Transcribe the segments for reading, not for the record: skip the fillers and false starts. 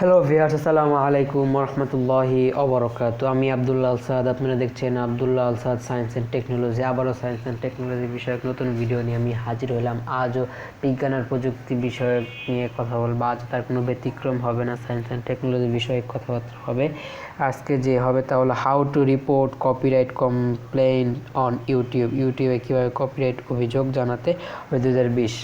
Hello viewers, আসসালামু আলাইকুম রহমতুল্লাহি অবরকাতু। আমি আব্দুল্লাহ আল সাদ। আপনারা দেখছেন আব্দুল্লাহ আল সাদ সায়েন্স অ্যান্ড টেকনোলজি। আবারও সায়েন্স অ্যান্ড টেকনোলজি বিষয়ক নতুন ভিডিও নিয়ে আমি হাজির হলাম। আজও বিজ্ঞান আর প্রযুক্তি বিষয়ক নিয়ে কথা বলবো। আজ তার কোনো ব্যতিক্রম হবে না, সায়েন্স অ্যান্ড টেকনোলজি বিষয়ক কথাবার্তা হবে। আজকে যে হবে তা হলো how to report copyright complain on ইউটিউবে কীভাবে কপিরাইট অভিযোগ জানাতে হবে 2020।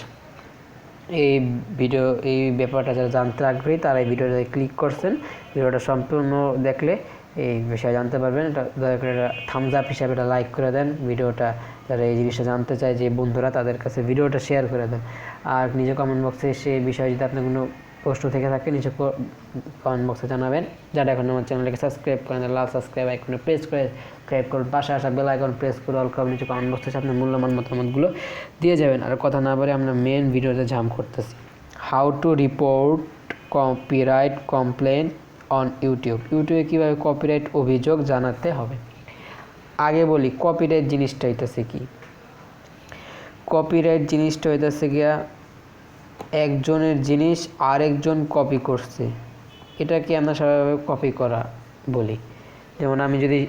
এই ব্যাপারটা যারা জানতে আগ্রহী তারা এই ভিডিওটা ক্লিক করছেন। ভিডিওটা সম্পূর্ণ দেখলে এই বিষয়ে জানতে পারবেন। এটা দয়া করে থামস আপ হিসাবে এটা লাইক করে দেন। ভিডিওটা যারা এই জিনিসটা জানতে চায়, যে বন্ধুরা, তাদের কাছে ভিডিওটা শেয়ার করে দেন। আর নিজে কমেন্ট বক্সে সেই বিষয়ে যদি আপনার কোনো প্রশ্ন থেকে থাকে নিচে কমেন্ট বক্সে জানাবেন। যারা এখন আমার চ্যানেলকে সাবস্ক্রাইব করেন, লাল সাবস্ক্রাইব আইকনে প্রেস করে সাবস্ক্রাইব করুন, পাশে আসা বেল আইকন প্রেস করে অল নিচে কমেন্ট বক্সে আপনার মূল্যবান মতামতগুলো দিয়ে যাবেন। আর কথা না বলে আমরা মেন ভিডিওতে জাম্প করতেছি। How to report copyright complain on ইউটিউবে কীভাবে কপিরাইট অভিযোগ জানাতে হবে। আগে বলি কপিরাইট জিনিসটা হইতেছে কি। কপিরাইট জিনিসটা হইতেছে গিয়া একজনের জিনিস আরেকজন কপি করছে, এটাকে আমরা স্বাভাবিকভাবে কপি করা বলি। যেমন আমি যদি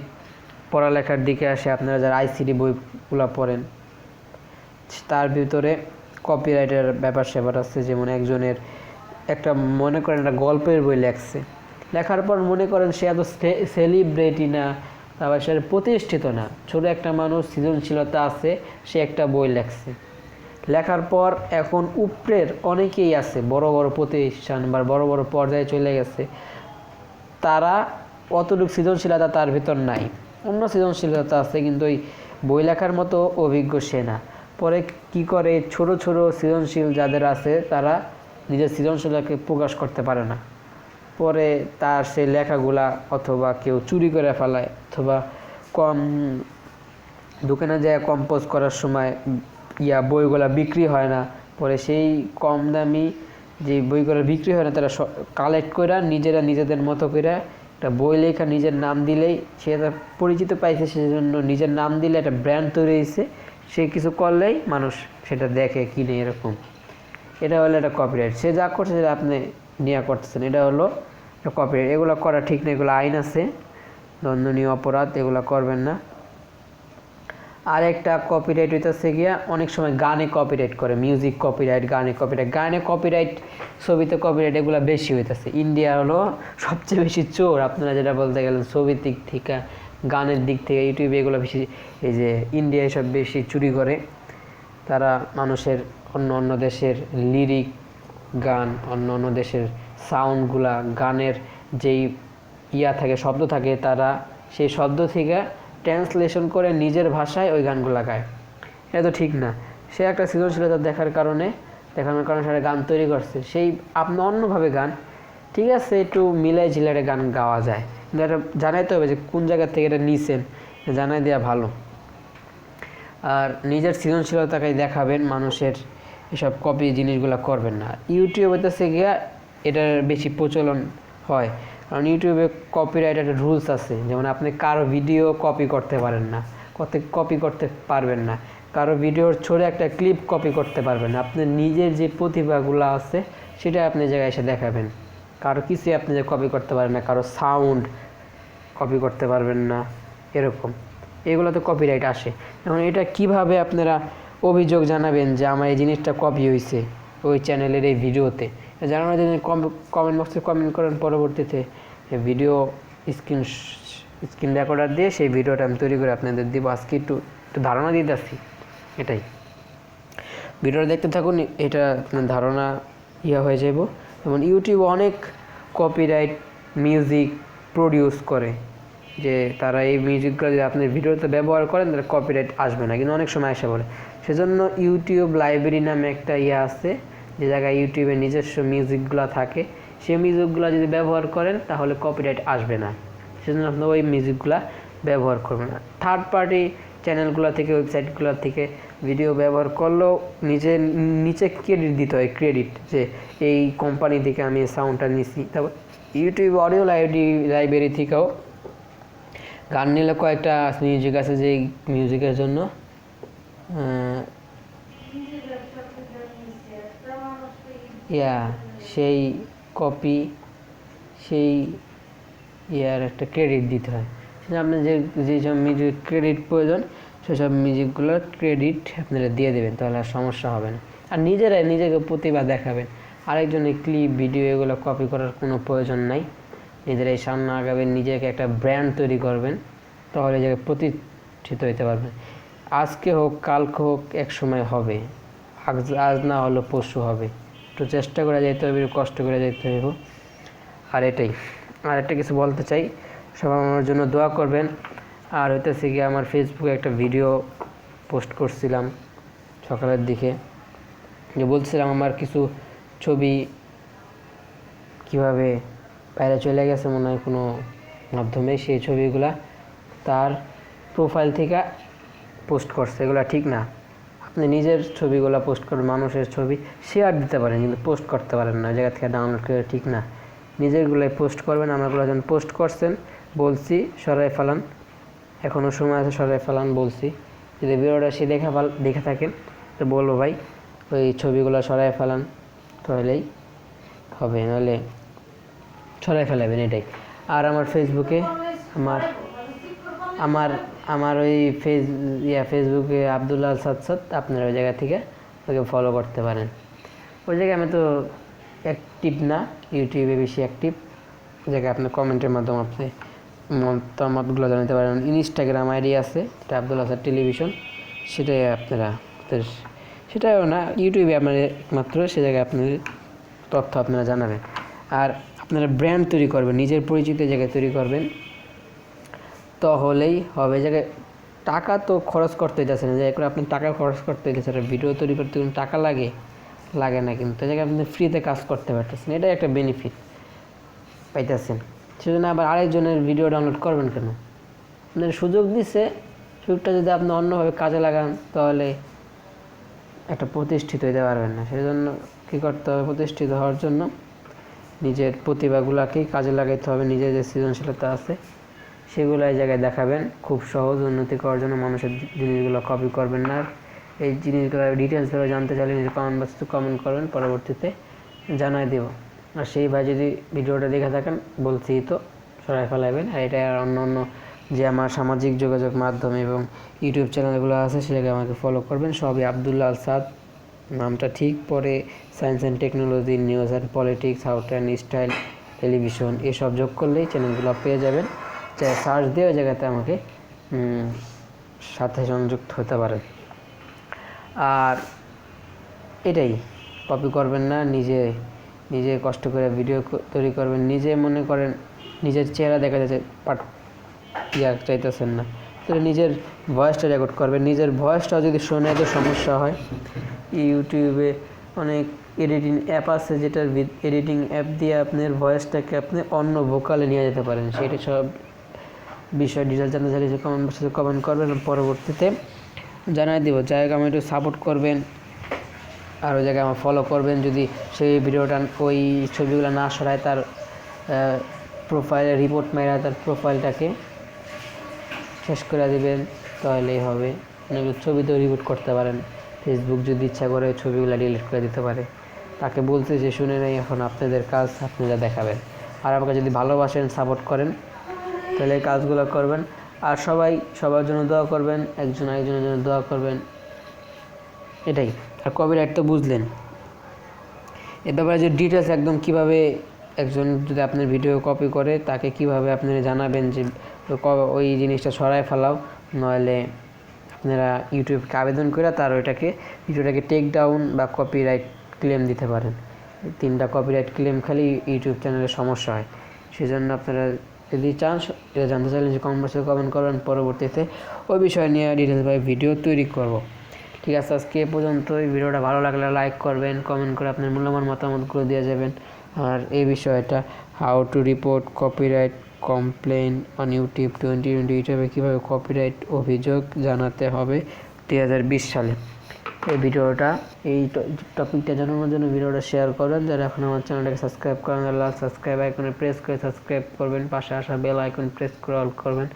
পড়ালেখার দিকে আসে, আপনারা যারা আইসিডি বইগুলো পড়েন তার ভিতরে কপিরাইটের ব্যাপার স্যাপার আছে। যেমন একজনের একটা, মনে করেন একটা গল্পের বই লেখছে, লেখার পর মনে করেন সে এত সেলিব্রিটি না, তারপর সে প্রতিষ্ঠিত না, ছোট একটা মানুষ, সৃজনশীলতা আছে, সে একটা বই লেখছে। লেখার পর এখন উপরের অনেকেই আছে, বড় বড় প্রতিষ্ঠান বা বড় বড় পর্যায়ে চলে গেছে, তারা অতটুকু সৃজনশীলতা তার ভিতর নাই। অন্য সৃজনশীলতা আছে, কিন্তু ওই বই লেখার মতো অভিজ্ঞ সে না। পরে কি করে, ছোট ছোট সৃজনশীল যাদের আছে তারা নিজের সৃজনশীলতাকে প্রকাশ করতে পারে না। পরে তার সেই লেখাগুলা অথবা কেউ চুরি করে ফেলায়, অথবা দোকানে যায় কম্পোজ করার সময় বইগুলা বিক্রি হয় না। পরে সেই কম দামি যে বইগুলো বিক্রি হয় না, তারা কালেক্ট করে নিজেদের মতো করে একটা বই লেখা, নিজের নাম দিলেই সে পরিচিত পাইছে, সেজন্য নিজের নাম দিলে একটা ব্র্যান্ড তৈরি হয়েছে। সে কিছু করলেই মানুষ সেটা দেখে, কিনে, এরকম। এটা হলো একটা কপিরাইট। সে যা করছে সেটা আপনি নিয়ে করতেছেন, এটা হলো কপিরাইট। এগুলো করা ঠিক না, এগুলো আইন আছে, দণ্ডনীয় অপরাধ, এগুলো করবেন না। আর একটা কপিরাইট হইতেছে গিয়া, অনেক সময় গানে কপিরাইট করে, মিউজিক কপিরাইট, গানে কপিরাইট, ছবিতে কপিরাইট, এগুলো বেশি হইতেছে। ইন্ডিয়া হলো সবচেয়ে বেশি চোর, আপনারা যেটা বলতে গেলেন, ছবির দিক থেকে, গানের দিক থেকে, ইউটিউবে এগুলো বেশি। এই যে ইন্ডিয়া এসব বেশি চুরি করে, তারা মানুষের অন্য দেশের লিরিক গান, অন্য দেশের সাউন্ডগুলা, গানের যেই থাকে, শব্দ থাকে, তারা সেই শব্দ থেকে ট্রান্সলেশন করে নিজের ভাষায় ওই গানগুলো গায়। এটা তো ঠিক না। সে একটা সৃজনশীলতা দেখানোর কারণে সে গান তৈরি করছে, সেই আপনি অন্যভাবে গান, ঠিক আছে, একটু মিলাই ঝিলারে গান গাওয়া যায়, কিন্তু এটা জানাইতে হবে যে কোন জায়গা থেকে এটা নিছেন, জানাই দেওয়া ভালো। আর নিজের সৃজনশীলতাকে দেখাবেন, মানুষের এসব কপি জিনিসগুলো করবেন না। ইউটিউবে তো গিয়া এটার বেশি প্রচলন হয়, কারণ ইউটিউবে কপিরাইট একটা রুলস আছে। যেমন আপনি কারো ভিডিও কপি করতে পারেন না, কপি করতে পারবেন না, কারো ভিডিওর ছোট একটা ক্লিপ কপি করতে পারবেন না। আপনার নিজের যে প্রতিভাগুলো আছে সেটা আপনি জায়গায় এসে দেখাবেন। কারো কিছুই আপনি যে কপি করতে পারেন না, কারো সাউন্ড কপি করতে পারবেন না, এরকম। এগুলোতে কপিরাইট আসে। এখন এটা কিভাবে আপনারা অভিযোগ জানাবেন যে আমার এই জিনিসটা কপি হয়েছে ওই চ্যানেলের এই ভিডিওতে, জানানোর জন্য কমেন্ট বক্সে কমেন্ট করেন। পরবর্তীতে ভিডিও স্ক্রিন রেকর্ডার দিয়ে সেই ভিডিওটা আমি তৈরি করে আপনাদের দিব। আজকে একটু ধারণা দিতে আসছি, এটাই। ভিডিওটা দেখতে থাকুন, এটা আপনার ধারণা হয়ে যাব। যেমন ইউটিউব অনেক কপিরাইট মিউজিক প্রডিউস করে, যে তারা এই মিউজিকগুলো যদি আপনি ভিডিওতে ব্যবহার করেন তাহলে কপিরাইট আসবে না, কিন্তু অনেক সময় আসে বলে। সেজন্য ইউটিউব লাইব্রেরি নামে একটা আছে, যে জায়গায় ইউটিউবে নিজস্ব মিউজিকগুলো থাকে, সেই মিউজিকগুলো যদি ব্যবহার করেন তাহলে কপিরাইট আসবে না। সেজন্য আপনি ওই মিউজিকগুলো ব্যবহার করবেন না। থার্ড পার্টি চ্যানেলগুলো থেকে, ওয়েবসাইটগুলো থেকে ভিডিও ব্যবহার করলেও নিচে ক্রেডিট দিতে হয়, ক্রেডিট, যে এই কোম্পানি থেকে আমি সাউন্ডটা নিছি। তারপর ইউটিউব অডিও লাইব্রেরি থেকেও গান নিলে কয়েকটা মিউজিক আছে, যে মিউজিকের জন্য সেই কপি সেই ইয়ার একটা ক্রেডিট দিতে হয়। আপনি যেসব মিউজিক ক্রেডিট প্রয়োজন সেসব মিউজিকগুলোর ক্রেডিট আপনারা দিয়ে দেবেন, তাহলে আর সমস্যা হবে না। আর নিজেরাই নিজেকে প্রতিভা দেখাবেন, আরেকজনের ক্লিপ ভিডিও এগুলো কপি করার কোনো প্রয়োজন নাই। নিজেরাই সামনে আগাবেন, নিজেকে একটা ব্র্যান্ড তৈরি করবেন, তাহলে এই জায়গায় প্রতিষ্ঠিত হতে পারবেন। আজকে হোক কালকে হোক এক সময় হবে, আজ না হলো পরশু হবে। একটু চেষ্টা করে যেতে হবে, একটু কষ্ট করে যেতে হবে। আর এটাই। আর একটা কিছু বলতে চাই, সবাই আমার জন্য দোয়া করবেন। আর হইতেছে গিয়ে আমার ফেসবুকে একটা ভিডিও পোস্ট করছিলাম সকালের দিকে, যে বলছিলাম আমার কিছু ছবি কিভাবে বাইরে চলে গেছে মনে হয় কোনো মাধ্যমে, সেই ছবিগুলা তার প্রোফাইল থেকে পোস্ট করছে। এগুলো ঠিক না। আপনি নিজের ছবিগুলো পোস্ট করবেন, মানুষের ছবি শেয়ার দিতে পারেন কিন্তু পোস্ট করতে পারেন না, জায়গা থেকে ডাউনলোড করে, ঠিক না। নিজেরগুলোই পোস্ট করবেন। আমারগুলো যখন পোস্ট করছেন বলছি সরাই ফেলান, এখনও সময় আছে, সরাই ফেলান বলছি। যদি ভিডিওটা সে দেখে থাকেন তো বলবো ভাই ওই ছবিগুলো সরাই ফেলান, তাহলেই হবে, নাহলে সরাই ফেলাবেন, এটাই। আর আমার ফেসবুকে আমার ওই ফেসবুকে আবদুল্লাহ সাদ, আপনারা ওই জায়গা থেকে ওকে ফলো করতে পারেন। ওই জায়গায় আমি তো অ্যাক্টিভ না, ইউটিউবে বেশি অ্যাক্টিভ। ওই জায়গায় আপনি কমেন্টের মাধ্যমে আপনি মতামতগুলো জানাতে পারেন। ইনস্টাগ্রাম আইডি আছে, এটা আবদুল্লাহ সাদ টেলিভিশন, সেটাই আপনারা, সেটাও না, ইউটিউবে আপনার একমাত্র সে জায়গায় আপনার তথ্য আপনারা জানাবেন। আর আপনারা ব্র্যান্ড তৈরি করবেন, নিজের পরিচিত জায়গায় তৈরি করবেন, তাহলেই হবে। জায়গায় টাকা তো খরচ করতে যাচ্ছে না, যাই করে আপনি টাকা খরচ করতে গেছে, ভিডিও তৈরি করতে কোনো টাকা লাগে না, কিন্তু জায়গায় আপনি ফ্রিতে কাজ করতে পারতেছেন, এটাই একটা বেনিফিট পাইতেছেন। সেজন্য আবার আরেকজনের ভিডিও ডাউনলোড করবেন কেন? আপনার সুযোগ দিচ্ছে, সুযোগটা যদি আপনি অন্যভাবে কাজে লাগান তাহলে একটা প্রতিষ্ঠিত হতে পারবেন না। সেজন্য কী করতে হবে? প্রতিষ্ঠিত হওয়ার জন্য নিজের প্রতিভাগুলোকেই কাজে লাগাইতে হবে, নিজের যে সৃজনশীলতা আছে সেগুলো এই জায়গায় দেখাবেন। খুব সহজ উন্নতি করার জন্য মানুষের জিনিসগুলো কপি করবেন না। এই জিনিসগুলো ডিটেলসভাবে জানতে চাইলে নিজে কমেন্ট বক্সে কমেন্ট করবেন, পরবর্তীতে জানাই দেব। আর সেই ভাই যদি ভিডিওটা দেখে থাকেন বলছি তো সরাই ফেলাবেন। আর এটা আর অন্য যে আমার সামাজিক যোগাযোগ মাধ্যম এবং ইউটিউব চ্যানেলগুলো আছে সেটাকে আমাকে ফলো করবেন, সবই আবদুল্লাহ সাদ নামটা ঠিক। পরে science and technology, news and politics, out and style, television, এসব যোগ করলেই চ্যানেলগুলো পেয়ে যাবেন। সার্চ দিয়ে ওই জায়গাতে আমাকে সাথে সংযুক্ত হতে পারেন। আর এটাই, কপি করবেন না, নিজে কষ্ট করে ভিডিও তৈরি করবেন। নিজে মনে করেন নিজের চেহারা দেখা যাচ্ছে চাইতেছেন না, তাহলে নিজের ভয়েসটা রেকর্ড করবেন। নিজের ভয়েসটা যদি শোনে তো সমস্যা হয়। ইউটিউবে অনেক এডিটিং অ্যাপ আছে, যেটার এডিটিং অ্যাপ দিয়ে আপনার ভয়েসটাকে আপনি অন্য ভোকালে নিয়ে যেতে পারেন। সেটা সব বিষয় ডিটেলস জানতে চাইলে যে কমেন্ট বক্সে কমেন্ট করবেন, পরবর্তীতে জানাই দিব। যাই হোক, আমি একটু সাপোর্ট করবেন আর ওই জায়গায় আমার ফলো করবেন। যদি সেই ভিডিওটা ওই ছবিগুলো না সরায়, তার প্রোফাইলে রিপোর্ট মেরা তার প্রোফাইলটাকে শেষ করে দিবেন, তাহলেই হবে। ছবিতেও রিপোর্ট করতে পারেন, ফেসবুক যদি ইচ্ছা করে ছবিগুলো ডিলিট করে দিতে পারে। তাকে বলতে যে শুনে নেই, এখন আপনাদের কাজ, আপনারা দেখাবেন। আর আমাকে যদি ভালোবাসেন, সাপোর্ট করেন, তাহলে এই কাজগুলো করবেন। আর সবার জন্য দোয়া করবেন, একজন আরেকজনের জন্য দোয়া করবেন, এটাই। আর কপিরাইট তো বুঝলেন, এ ব্যাপারে যে ডিটেলস একদম কিভাবে একজন যদি আপনার ভিডিও কপি করে তাকে কিভাবে আপনারা জানাবেন যে ওই জিনিসটা সরায় ফেলাও, নইলে আপনারা ইউটিউবকে আবেদন করে তার ভিডিওটাকে টেক ডাউন বা কপিরাইট ক্লেম দিতে পারেন। 3টা কপিরাইট ক্লেম খালি ইউটিউব চ্যানেলের সমস্যা হয়। সেজন্য আপনারা যদি চান, এটা জানতে চাইলেন যে কমেন্ট বক্সে কমেন্ট করবেন, পরবর্তীতে ওই বিষয় নিয়ে ডিটেলসভাবে ভিডিও তৈরি করব। ঠিক আছে, আজকে এ পর্যন্তই। ভিডিওটা ভালো লাগলে লাইক করবেন, কমেন্ট করে আপনার মূল্যবান মতামতগুলো দিয়ে যাবেন। আর এই বিষয়টা how to report copyright complain on YouTube 2020, ইউটিউবে কীভাবে কপিরাইট অভিযোগ জানাতে হবে 2020 সালে। এই ভিডিওটা, এই টপিকটা জানানোর জন্য ভিডিওটা শেয়ার করবেন। যারা এখন আমার চ্যানেলটাকে সাবস্ক্রাইব করেন, লাল সাবস্ক্রাইব আইকনে প্রেস করে সাবস্ক্রাইব করবেন, পাশে আসা বেল আইকন প্রেস করে অল করবেন।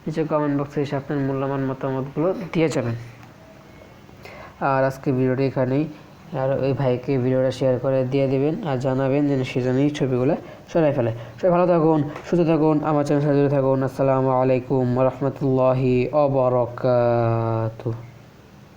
নিচে কমেন্ট বক্সে এসে আপনার মূল্যবান মতামতগুলো দিয়ে যাবেন। আর আজকে ভিডিওটি এখানেই আর ওই ভাইকে ভিডিওটা শেয়ার করে দিয়ে দিবেন আর জানাবেন যেন সে যেন এই ছবিগুলো সরাই ফেলে। সবাই ভালো থাকুন, সুস্থ থাকুন, আমার চ্যানেল সাথে জুড়ে থাকুন। আসসালামু আলাইকুম রহমতুল্লাহি ওয়া বারাকাতুহু।